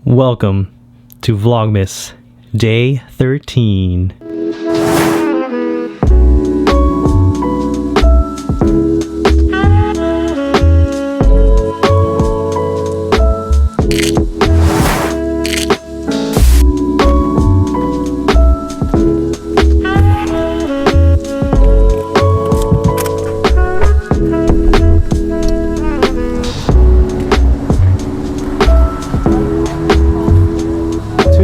Welcome to Vlogmas Day 13.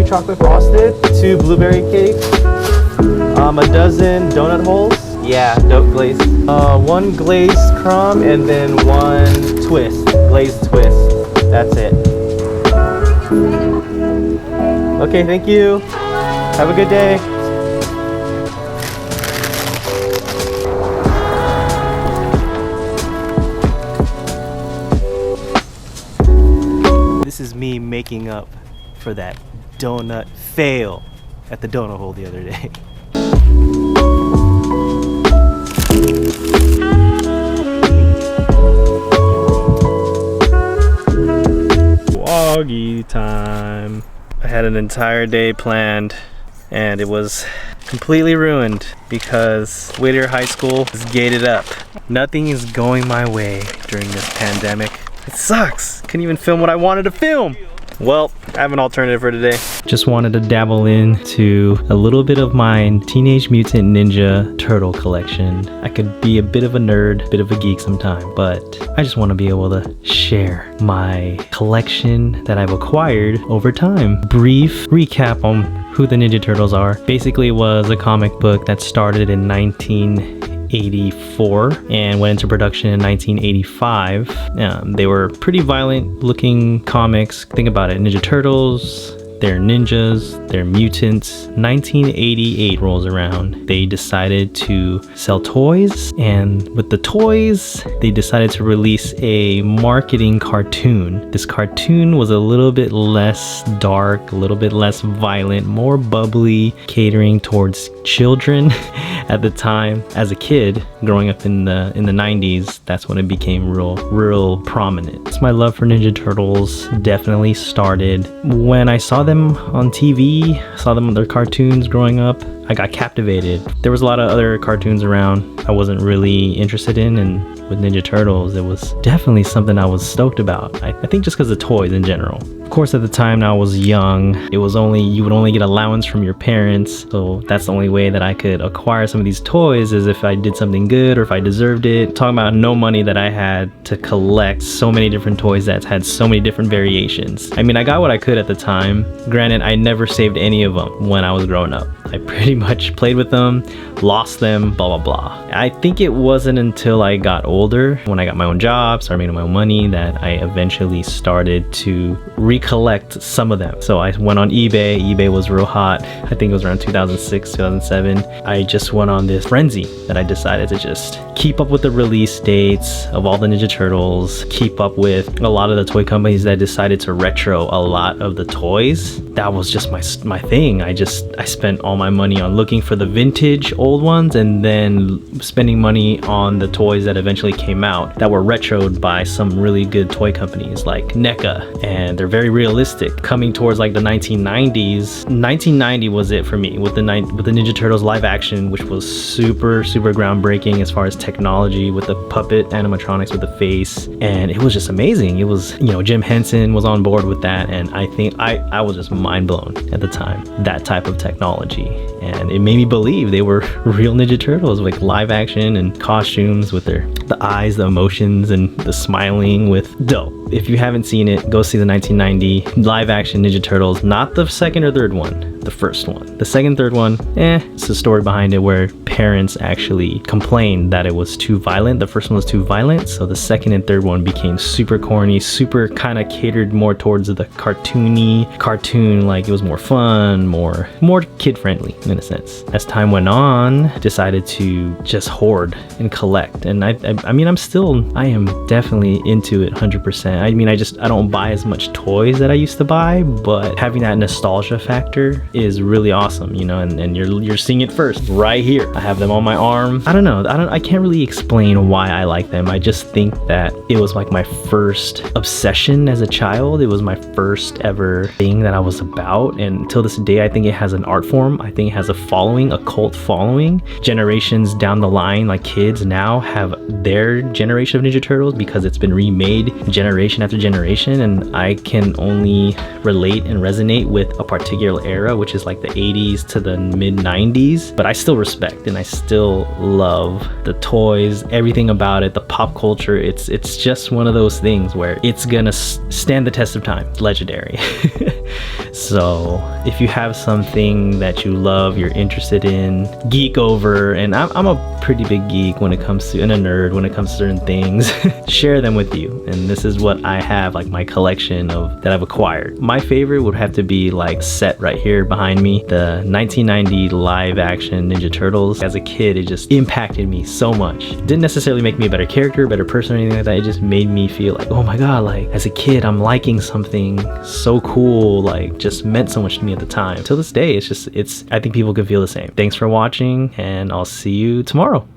Chocolate frosted, 2 blueberry cakes, a dozen donut holes, dope glazed, 1 glazed crumb, and then 1 twist, glazed twist. That's it. Okay, thank you. Have a good day. This is me making up for that donut fail at the donut hole the other day. Vloggy time. I had an entire day planned and it was completely ruined because Whittier High School is gated up. Nothing is going my way during this pandemic. It sucks. Couldn't even film what I wanted to film. Well, I have an alternative for today. Just wanted to dabble into a little bit of my Teenage Mutant Ninja Turtle collection. I could be a bit of a nerd, bit of a geek sometime, but I just want to be able to share my collection that I've acquired over time. Brief recap on who the Ninja Turtles are. Basically, it was a comic book that started in 1984 and went into production in 1985. They were pretty violent looking comics. Think about it, Ninja Turtles, they're ninjas, they're mutants. 1988 rolls around. They decided to sell toys, and with the toys, they decided to release a marketing cartoon. This cartoon was a little bit less dark, a little bit less violent, more bubbly, catering towards children. At the time, as a kid growing up in the 90s, that's when it became real prominent. So my love for Ninja Turtles definitely started when I saw them on TV, saw them on their cartoons growing up. I got captivated. There was a lot of other cartoons around I wasn't really interested in, and with Ninja Turtles, it was definitely something I was stoked about. I think just because of toys in general. Of course, at the time I was young, you would only get allowance from your parents, so that's the only way that I could acquire some of these toys is if I did something good or if I deserved it. Talking about no money that I had to collect so many different toys that had so many different variations. I mean, I got what I could at the time. Granted, I never saved any of them when I was growing up. I pretty much played with them, lost them, blah, blah, blah. I think it wasn't until I got older, when I got my own job, started making my own money, that I eventually started to recollect some of them. So I went on eBay. eBay was real hot. I think it was around 2006, 2007. I just went on this frenzy that I decided to just keep up with the release dates of all the Ninja Turtles, keep up with a lot of the toy companies that decided to retro a lot of the toys. That was just my thing. I spent all my money on looking for the vintage old ones and then spending money on the toys that eventually came out that were retroed by some really good toy companies like NECA, and they're very realistic. Coming towards like the 1990s, 1990 was it for me with the Ninja Turtles live action, which was super groundbreaking as far as technology with the puppet animatronics with the face, and it was just amazing. It was, Jim Henson was on board with that, and I think I was just mind blown at the time, that type of technology. And it made me believe they were real Ninja Turtles, like live action and costumes with the eyes, the emotions, and the smiling with dope. If you haven't seen it, go see the 1990 live action Ninja Turtles, not the second or third one, the first one. The second, third one, it's a story behind it where parents actually complained that it was too violent. The first one was too violent, so the second and third one became super corny, super kind of catered more towards the cartoon, like it was more fun, more kid friendly in a sense. As time went on, I decided to just hoard and collect, and I mean I am definitely into it 100%. I mean, I don't buy as much toys that I used to buy, but having that nostalgia factor is really awesome, you know, and you're seeing it first right here. I have them on my arm. I can't really explain why I like them. I just think that it was like my first obsession as a child. It was my first ever thing that I was about, and till this day I think it has an art form. I think it has a following, a cult following. Generations down the line, like kids now have their generation of Ninja Turtles because it's been remade generation after generation, and I can only relate and resonate with a particular era, which is like the 80s to the mid 90s. But I still respect and I still love the toys, everything about it, the pop culture. It's just one of those things where it's gonna stand the test of time. It's legendary. So if you have something that you love, you're interested in, geek over, and I'm a pretty big geek when it comes to, and a nerd when it comes to certain things, share them with you. And this is what I have, like my collection of that I've acquired. My favorite would have to be like set right here behind me, the 1990 live action Ninja Turtles. As a kid, it just impacted me so much. It didn't necessarily make me a better character, better person, or anything like that. It just made me feel like, oh my god, like as a kid I'm liking something so cool, like just meant so much to me at the time. Till this day, I think people could feel the same. Thanks for watching, and I'll see you tomorrow.